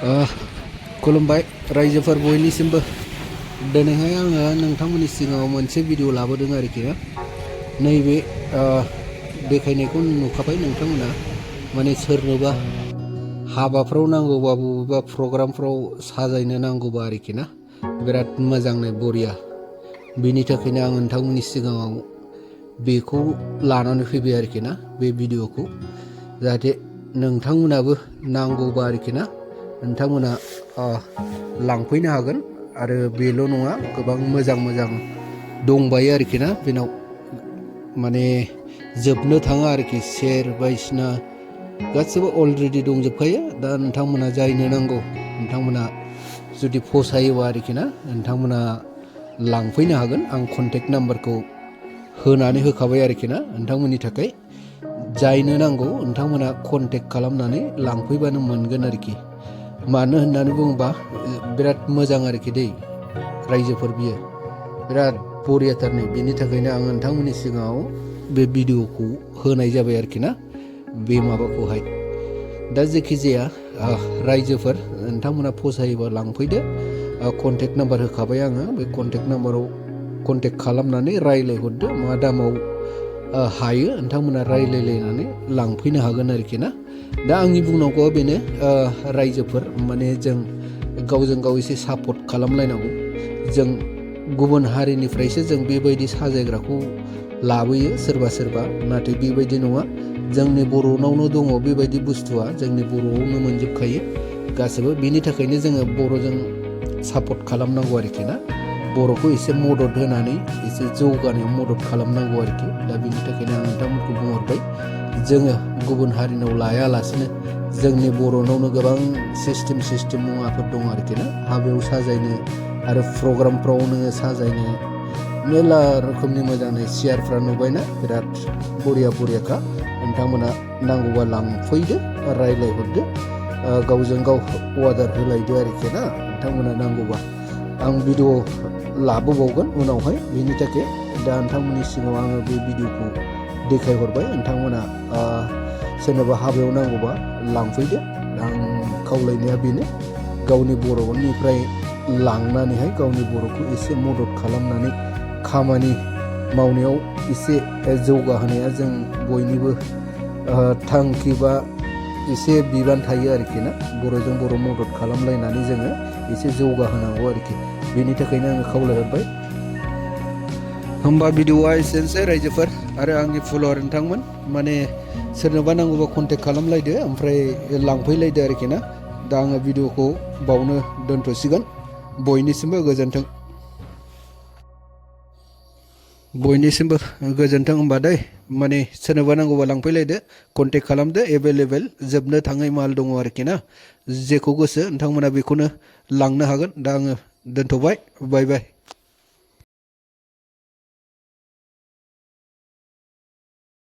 खुलुमबाय रायजोफोर बयनिसिमबो दिनैहाय आङो नोंथांमोननि सिगाङाव मोनसे भिडिअ लाबोदों आरोखि नैबे देखायनायखौ नुखाबाय नोंथांमोना माने सोरनोबा हाबाफ्राव नांगौबा बबेबा प्रग्रामफ्राव साजायनो नांगौबा आरोखि ना बिराद मोजांनो बरिया बेनि थाखायनो आं नोंथांमोननि सिगाङाव बेखौ लानानै फैबाय आरोखि ना बे भिडिअखौ जाहाथे नोंथांमोनाबो नांगौबा आरोखि ना नोंथांमोना लांफैनो हागोन आरो बेल' नङा गोबां मोजां मोजां दंबायो आरोखि ना बेनाव माने जोबनो थाङा आरोखि सेर बायदिसिना गासिबो अलरेडि दंजोबखायो दा नोंथांमोना जायनो नांगौ नोंथांमोना जुदि फसायोबा आरोखि ना नोंथांमोना लांफैनो हागोन आं कन्टेक्ट नाम्बारखौ होनानै होखाबाय आरोखि ना नोंथांमोननि थाखाय जायनो नांगौ नोंथांमोना कन्टेक्ट खालामनानै लांफैबानो मोनगोन आरोखि मानो होननानै बुङोबा बिराद मोजां आरोखि दै रायजोफोर बियो बिराद बरियाथारनि बेनि थाखायनो आं नोंथांमोननि सिगाङाव बे भिडिअखौ होनाय जाबाय आरोखि ना बे माबाखौहाय दा जेखि जाया रायजोफोर नोंथांमोना फसायोबा लांफैदो कन्टेक्ट नाम्बार होखाबाय आङो बे कन्टेक्ट नाम्बाराव कन्टेक्ट खालामनानै रायज्लायहरदो मा दामाव हायो नोंथांमोना रायज्लायलायनानै लांफैनो हागोन आरोखि ना दा आंनि बुंनांगौआ बेनो रायजोफोर माने जों गावजों गाव एसे सापर्ट खालामलायनांगौ जों गुबुन हारिनिफ्रायसो जों बेबायदि साजायग्राखौ लाबोयो सोरबा सोरबा नाथाय बेबायदि नङा जोंनि बर'नावनो दङ बेबायदि बुस्थुआ जोंनि बर'आवनो मोनजोबखायो गासैबो बेनि थाखायनो जोङो बर'जों सापर्ट खालामनांगौ आरोखि ना बर'खौ एसे मदद होनानै एसे जौगानायाव मदद खालामनांगौ आरोखि दा बेनि थाखायनो आं नोंथांमोनखौ बुंहरबाय जोङो गुबुन हारिनाव लायालासिनो जोंनि बर'नावनो गोबां सिस्टेम मुवाफोर दं आरोखि ना हाबायाव साजायनो आरो प्रग्रामफ्राव नोङो साजायनो मेरला रोखोमनि मोजांनो सियारफ्रा नुबायना बिराद बरियाखा नोंथांमोना नांगौबा लांफैदो रायज्लायहरदो गावजों गाव अर्डार होलायदो आरोखि ना नोंथांमोना नांगौबा आं भिडिअ लाबोबावगोन उनावहाय बेनि थाखाय दा नोंथांमोननि सिगाङाव आङो बे भिडिअखौ देखायहरबाय नोंथांमोना सोरनोबा हाबायाव नांगौबा लांफैदो आं खावलायनाया बेनो गावनि बर'निफ्राय लांनानैहाय गावनि बर'खौ एसे मदद खालामनानै खामानि मावनायाव एसे जौगाहोनाया जों बयनिबो थांखि बा एसे बिबान थायो आरोखि ना बर'जों बर' मदद खालामलायनानै जोङो एसे जौगाहोनांगौ आरोखि बेनि थाखायनो आङो खावलायहरबाय होमबा भिडिअआ एसेनोसै रायजोफोर आरो आंनि फल'वार नोंथांमोन माने सोरनोबा नांगौबा कन्टेक्ट खालामलायदो ओमफ्राय लांफैलायदो आरोखि ना दा आङो भिडिअखौ बावनो दोनथ'सिगोन बयनिसिमबो गोजोन्थों होमबा दै माने सोरनोबा नांगौबा लांफैलायदो कन्टेक्ट खालामदो एभेलेबेल जोबनो थाङै माल दङ आरोखि ना जेखौ गोसो नोंथांमोना बेखौनो लांनो हागोन दा आङो दोनथ'बाय बाय